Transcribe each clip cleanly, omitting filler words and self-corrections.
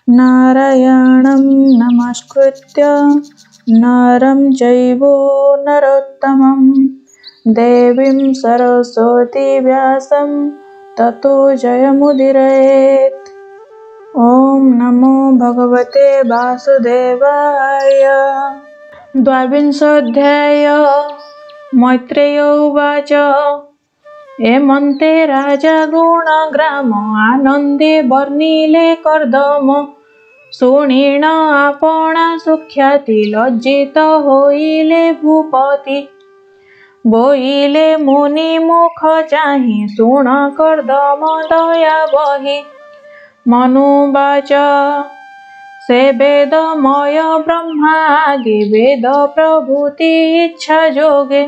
नारायणं नमस्कृत्य नरं चैव नरोत्तमं देवीं सरस्वती व्यासं ततो जयमुदीरयेत्। ॐ नमो भगवते वासुदेवाय। द्वाविंशोऽध्याय। मैत्रेय उवाच एमन्ते राजा गुणग्राम आनन्दे वर्णिले कर्दम शुणिण आपणा सुख्याति लज्जित होइले भूपति बोइले मुनि मुख चाहि शुण कर्दम दया बहि मनुवाच से वेदमय ब्रह्मा आगे वेद प्रभृति इच्छा जोगे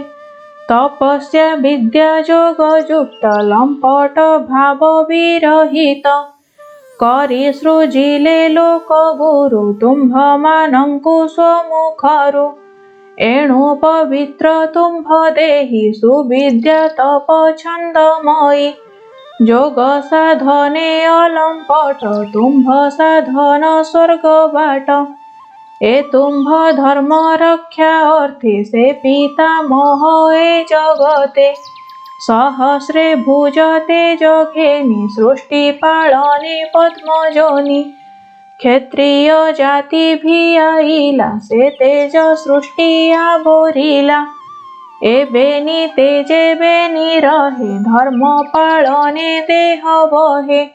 तपस्या विद्या जोग युक्त लंपट भाव विरहित करि सृजिले लोक गुरु तुम्भ मानंकु स्वमुखरु एणु पवित्र तुम्भ देहि सुविद्या तप छंदमयी जोग साधने अलंपट तुम्भ साधन स्वर्ग बाट ए तुम्भ धर्म रक्षा अर्थे से पितामह ए जगते सहस्रे भुजते जघेनि सृष्टि पालने पद्मजोनि क्षत्रिय जाति भी आइला से तेज सृष्टि आवरिला एबेनि तेजे बेनि रहे धर्म पालने देह बहे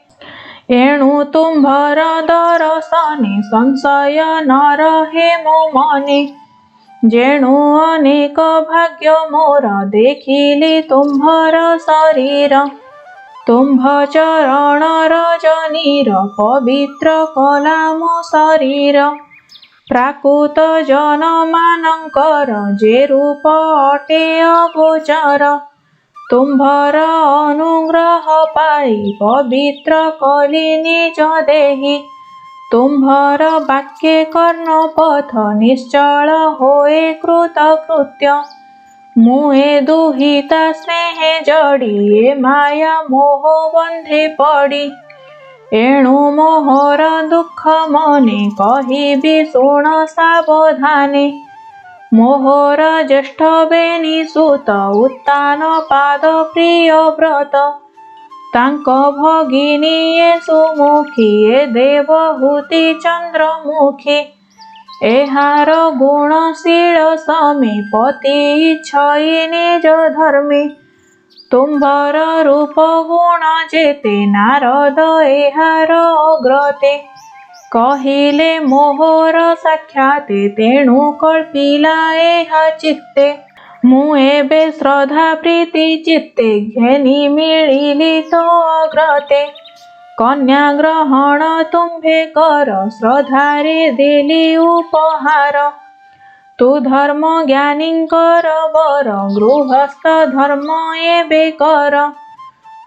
एणु तुम्भर दर्शने संशय न रहे मो मने जेणु अनेक भाग्य मोर देखिली तुम्भर शरीर तुम्भ चरण रजनीर पवित्र कला मो शरीर प्राकृत जन मानंकर जे रूप अटे अगोचर तुम्भर अनुग्रह पाई पवित्र कली निज देहि तुम्भर वाक्ये कर्णपथ निश्चल होए कृतकृत्य मुए दुहिता स्नेहे जड़ी ए माया मोह बंधे पड़ी एणु मोहर दुख मने कहिबी शुण सावधाने मोहर ज्येष्ठ बेनि सुत उत्तान पाद प्रिय व्रत तांक भगिनी ए सुमुखी ए देवहूति चंद्रमुखी एहार गुणशील समे पति इच्छई निज धर्मे तुम्भर रूप गुण जेते नारद एहार अग्रते कहिले मोहर साक्षाते तेणु कल्पिला एहा चित्ते मु एबे श्रद्धा प्रीति चित्ते घेनि मिलिली तो अग्रते कन्या ग्रहण तुम्भे कर श्रद्धारे देली उपहार तु धर्म ज्ञानीकर वर गृहस्थ धर्म एबे कर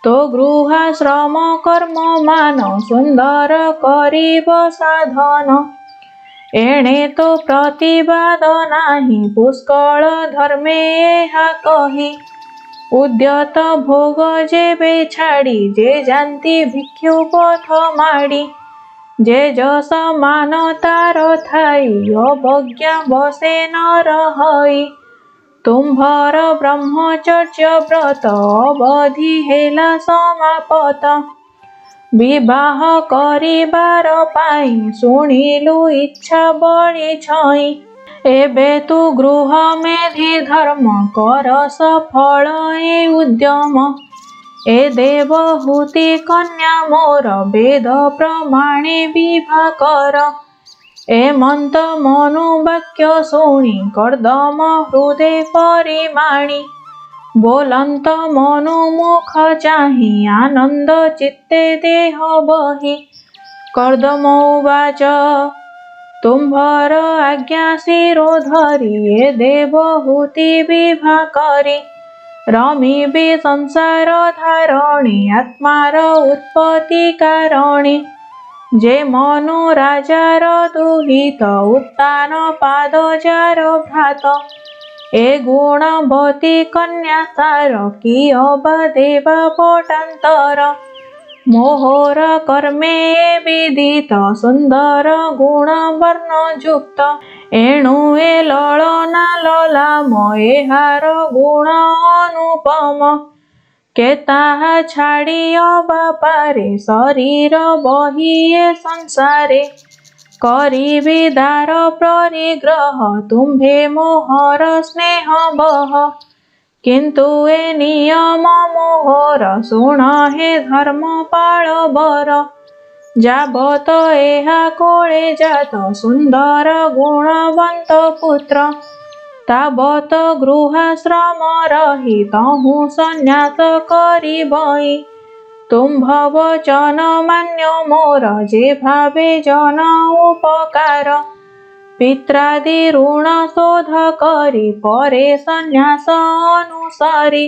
तो गृहाश्रम कर्म मान सुंदर करिब साधन एणे तो प्रतिवाद नाही पुष्कल धर्मे एहा कही उद्यत भोग जेबे छाड़ी जे जानती भिक्षु पथ माड़ी जे जस मान तार थाई अवज्ञा बसे न रहई तुम्भर ब्रह्मचर्य व्रत अवधि हेला समापत विवाह करिबार पाई शुणिलु इच्छा बड़ी छई एबे तु गृह मेधि धर्म कर सफल ए उद्यम ए देवहूति कन्या मोर वेद प्रमाणे विवाह कर एमंत मनु वाक्य शुणी कर्दम हृदय परिमाणी बोलंत मनु मुख चाहि आनंद चित्ते देह बहि कर्दम उवाच तुम्भर आज्ञा शिरो धरि ए देवहूति विवाह करि रमिबे संसार धारणी आत्मार उत्पत्ति कारणी जे मनु राजार दुहित उत्तान पाद जार भ्रात ए गुणवती कन्या सार किय बा देवा पटांतर मोहर कर्मे विदित सुंदर गुण वर्ण युक्त एणु ए ललना ललाम एहार गुण अनुपम के ताहा छाड़ी बापारे शरीर बहिए संसारे करिबी दार परिग्रह तुम्भे मोहर स्नेह बह किंतु ए नियम मोहर शुण हे धर्म पाल बर जाबत एहा कोळे जात सुंदर गुणवंत पुत्र ताबत गृहाश्रम रही तहु संन्यास करिबई तुम्भ वचन मान्य मोर जे भावे जन उपकार पित्रादि ऋण शोध करी परे संन्यास अनुसारी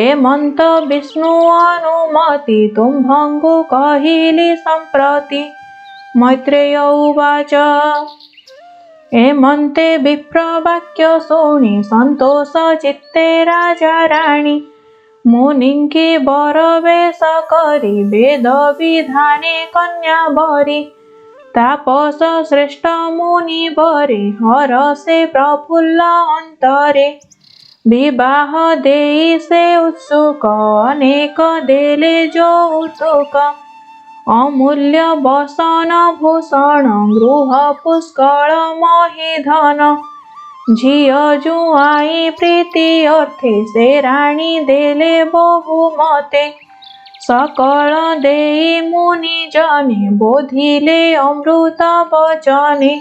एमंत विष्णु अनुमति तुम्भंगु कहिली संप्रति मैत्रेय उवाच एमंते विप्रवाक्य शुणि संतोष चित्ते राजा राणी मुनिंकी बर वेश करी वेद विधाने कन्या बरी तापस श्रेष्ठ मुनि बरे हरसे प्रफुल्ल अंतरे विवाह देई से उत्सुक अनेक देले यौतुक अमूल्य बसन भूषण गृह पुष्कल महिधन झियो जुआई प्रीति अर्थे से राणी देले बहुमते सकल देई मुनि जने बोधिले अमृत वचने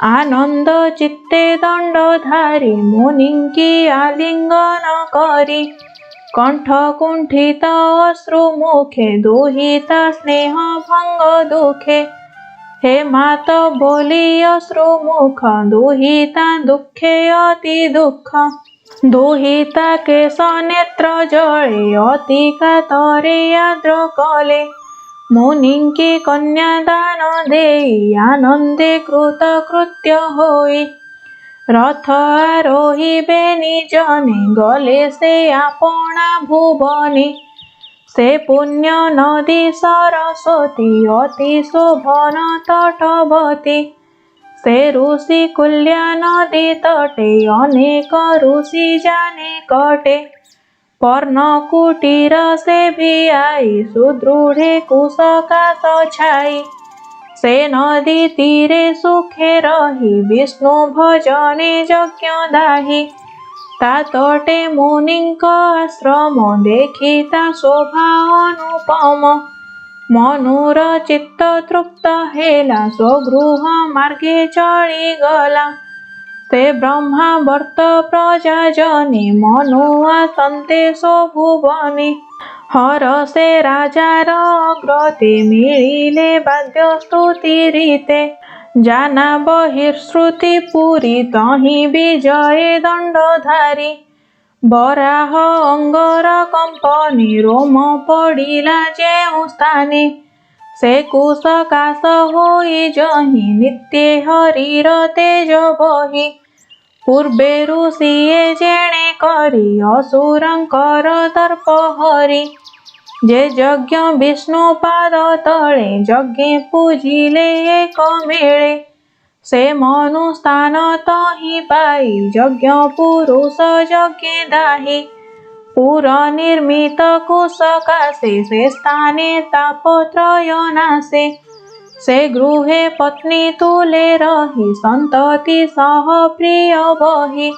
आनंद चित्ते दंडधारी मुनिंकी आलिंगन करी कंठ कुंठित अश्रु मुखे दुहिता स्नेह भंग दुखे हे मात बोली अश्रु मुख दुहिता दुखे अति दुख दुहिता केश नेत्र जले अति कातरे आद्र कले मुनिंकी कन्यादान देई आनंदे कृतकृत्य होई रथ आरोहिबे निजने गले से आपणा भुवने से पुण्य नदी सरस्वती अति शोभन तटवती से ऋषि कुल्या नदी तटे अनेक ऋषि जाने कटे पर्ण कुटीर से भी आई सुदृढ़े कुशकाश छाई से नदी तीरे सुखे रही विष्णु भजने यज्ञ दाही ता तटे मुनिंक आश्रम देखिता शोभा अनुपम मनुर चित्त तृप्त हेला स्वगृह मार्गे चली गला ते ब्रह्मा वर्त प्रजा जने मनुआ संते भुवने हरसे राजार अग्रते मिलिले वाद्य स्तुति रीते जाना बहिर्श्रुति पुरी तहि विजय दंडधारी बराह अंगर कंपनी रोम पड़िला जेउ स्थाने से कुशकाश होई जहि नित्य हरिर तेज बही पूर्वे ऋषिए जेणे करी असुरंकर दर्प हरि जे यज्ञ विष्णु पाद तले यज्ञे पूजिले एक मेळे से मनु स्थान तहि पाई यज्ञ पुरुष यज्ञे दाही पुर निर्मित कुशकाशे से स्थाने तापत्रय नाशे से गृहे पत्नी तुले रही संतति सह प्रिय बही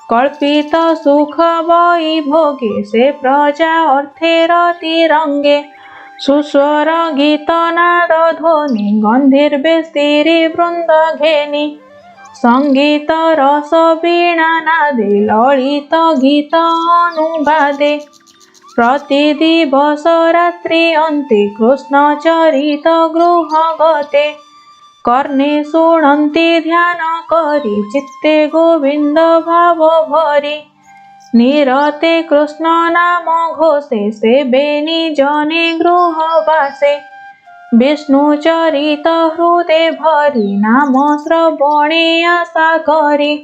कल्पित सुख बई भोगे से प्रजा अर्थे रति रंगे सुस्वर गीत नाद ध्वनि गंधीर्वे स्त्री वृंद घेनी संगीत रस वीणा नादे ललित गीत अनुवादे प्रतिदिवस रात्रि अन्ते कृष्ण चरित गृह गते कर्णे शुणन्ति ध्यान करी चित्ते गोविंद भाव भरी निरते कृष्ण नाम घोषे से बेनी जने गृह वासे विष्णु चरित हृदय भरी नाम श्रवणे आशा करी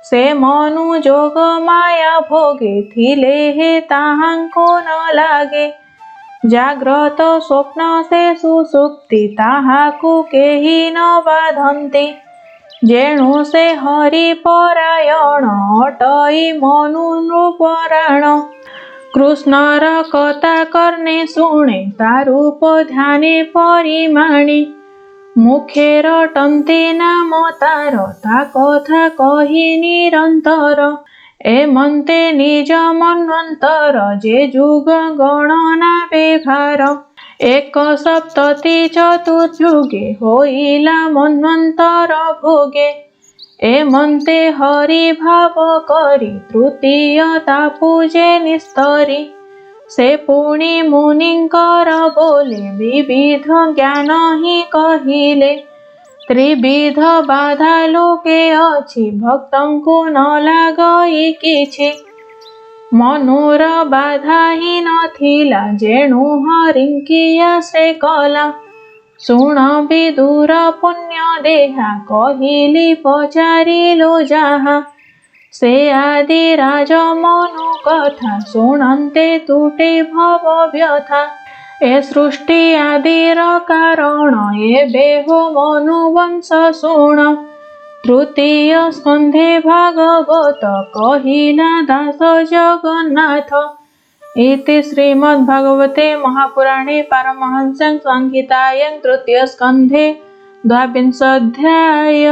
से मनु जोग माया भोगे थिले हे ताहांको न लागे जाग्रत स्वप्न से सुसुप्ति ताहाकु केही न बाधन्ति। जेणु से हरि परायण अटई मनु नृपराण। कृष्णर कथा कर्णे शुणे तारूप ध्याने परिमाणे। मुखे रटन्ति नाम तार ता कथा कही निरंतर। एमन्ते निज मन्वन्तर जे जुग गणना बेभार। एक सप्तति चतुर्युगे होइला मन्वन्तर भोगे। एमन्ते हरि भाव करी तृतीयता पूजे निस्तरी। से पुणी मुनिंकर बोले विविध ज्ञान ही कहिले। त्रिविध बाधा लोके अछि भक्तंकु न लागई किछि। मनुर बाधा ही नथिला जेणु हरिंकिया से कला। शुण विदुर पुण्य देहा कहिली पचारिलो जाहा। से आदि राज मनु कथा शुणन्ते तुटे भव व्यथा। ए सृष्टि आदिर कारण एबे हो मनु वंश शुण। तृतीय स्कंधे भागवत कहिला दास जगन्नाथ। इति श्रीमद्भागवते महापुराणे पारमहंस्यां संहितायां तृतीय स्कंधे 12 अध्याय।